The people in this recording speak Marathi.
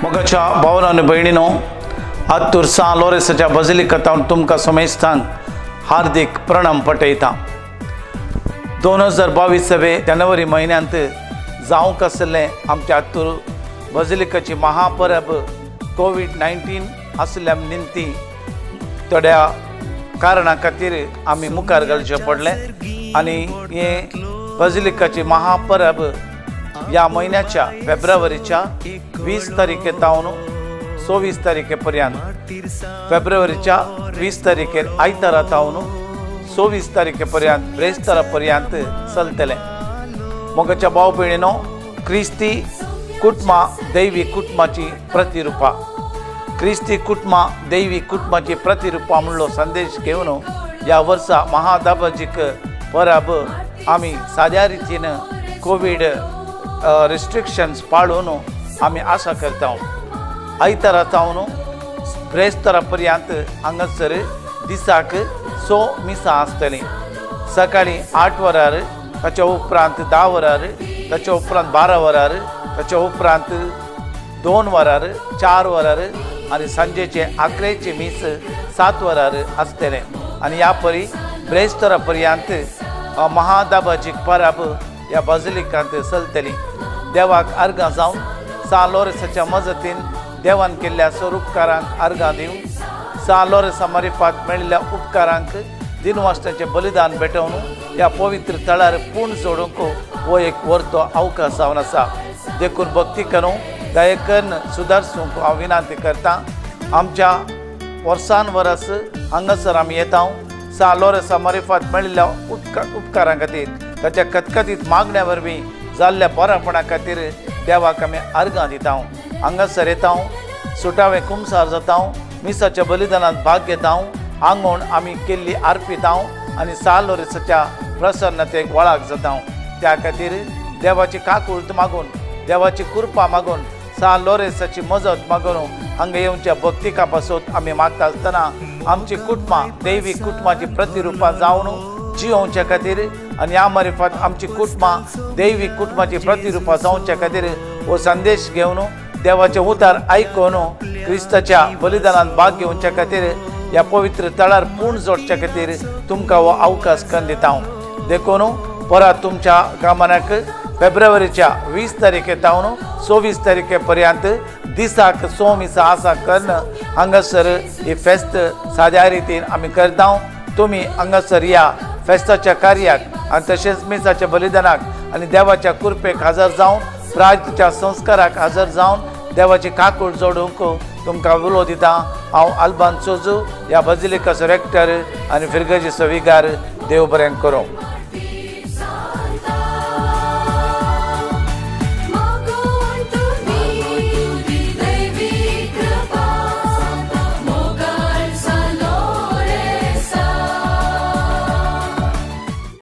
मोगाच्या भावांनो आनी भयणीनो, आत्तूर सान लोरेसाच्या बझिलिकांत तुमकां समेस्तांक हार्दिक प्रणाम पटयता। 2022 जानेवारी म्हयन्यांत जावंक आसलें आमच्या आत्तूर बझिलिकाची महापरब कोविड-19 आसल्या निमती थोड्या कारणा खातीर आमी मुखार घालचें पडलें आनी हे बझिलिकाची महापरब ह्या म्हयन्याच्या फेब्रुवारीच्या 20 तारखेतावन 24 तारखेपर्यंत फेब्रुवारीच्या 20 तारखेर आयतारातावन 24 तारखेपर्यंत ब्रेस्तारापर्यंत चलतलें। मोगाच्या भाव भयणीनो, क्रिस्ती कुटुंबां दैवी कुटुंबाची प्रतिरुपां, क्रिस्ती कुटुंबां दैवी कुटुंबाची प्रतिरुपां म्हणलो संदेश घेवन ह्या वर्सा महादाबाजीक परब आमी साद्या रितीन कोविड रिस्ट्रिक्शन्स पाळून आमी आशा करता। आयतारातावन ब्रेस्तारापर्यंत हांगासर दिसाक 6 मिसां आसतलीं। सकाळीं 8 वरार, ताच्या उपरांत 10 वरार, ताच्या उपरांत 12 वरार, ताच्या उपरांत 2 वरार, 4 वरार आनी सांजेचे 11चे मीस 7 वरार आसतलें। आनी ह्या परी ब्रेस्तारापर्यंत महादाबाजीक परब ह्या बझिलिकांत चलतली। देवाक अर्घां जावन सान लोरेसाच्या मजतीन देवान केल्ल्या स्वरूपकारांक अर्घां दिवन सान लोरेसा मारिफात मेळिल्ल्या उपकारांक दिनवासनाचें बलिदान भेटोवन ह्या पवित्र तळार पूर्ण जोडूंक हो एक वर्तो अवकाश जावन आसा। देखून भक्ती करूं दयेकन सुदारसूंक हांव विनंती करतां। आमच्या वर्सान वरस हांगासर आमी येता सान लोरेसा मारिफात मेळिल्ल्या उपकारां खातीर ताच्या खतखतीत मागण्या वरवीं जाल्ल्या बरेपणा खातीर देवाक आमी अर्घां दिता। हांगासर येता, सुटावे कुमसार जाता, मिसाच्या बलिदानांत भाग घेता, आंगवण आमी केल्ली अर्पिता आनी सान लोरेसाच्या प्रसन्नतेक वळख जाता। त्या खातीर देवाची काकूळट मागून, देवाची कृपा मागून, सान लोरेसाची मजत मागून हांगा येवच्या भक्तिका पासून आमी मागता आसतना आमची कुटुंबां दैवी कुटुंबाची प्रतिरुपां जावन जियोवच्या खातीर आनी ह्या मारिफात आमची कुटुंबां दैवी कुटुंबाची प्रतिरुपां जावच्या खातीर हो संदेश घेवन देवाचे उतार आयकून क्रिस्ताच्या बलिदानांत भाग घेवच्या खातीर ह्या पवित्र तळार पूर्ण जोडच्या खातीर तुमकां हो अवकाश करून दिता। देखून परत तुमच्या गामानाक फेब्रुवारीच्या 20 तारखेतावन 24 तारखेपर्यंत दिसाक 6 मिसां आसा करून हांगासर ही फेस्त साद्या रितीन आमी करता। तुमी हांगासर या फेस्ताच्या कार्याक आनी तशेंच मिसाच्या बलिदानाक आनी देवाच्या कृपेक हजर जावन प्रार्थनेच्या संस्काराक हजर जावन देवाची काकूळ जोडूंक तुमकां उलो दिता। हांव आल्बान चोजू ह्या बझिलिकाचो रेक्टर आनी फिरगेची सविगार। देव बरें करूं।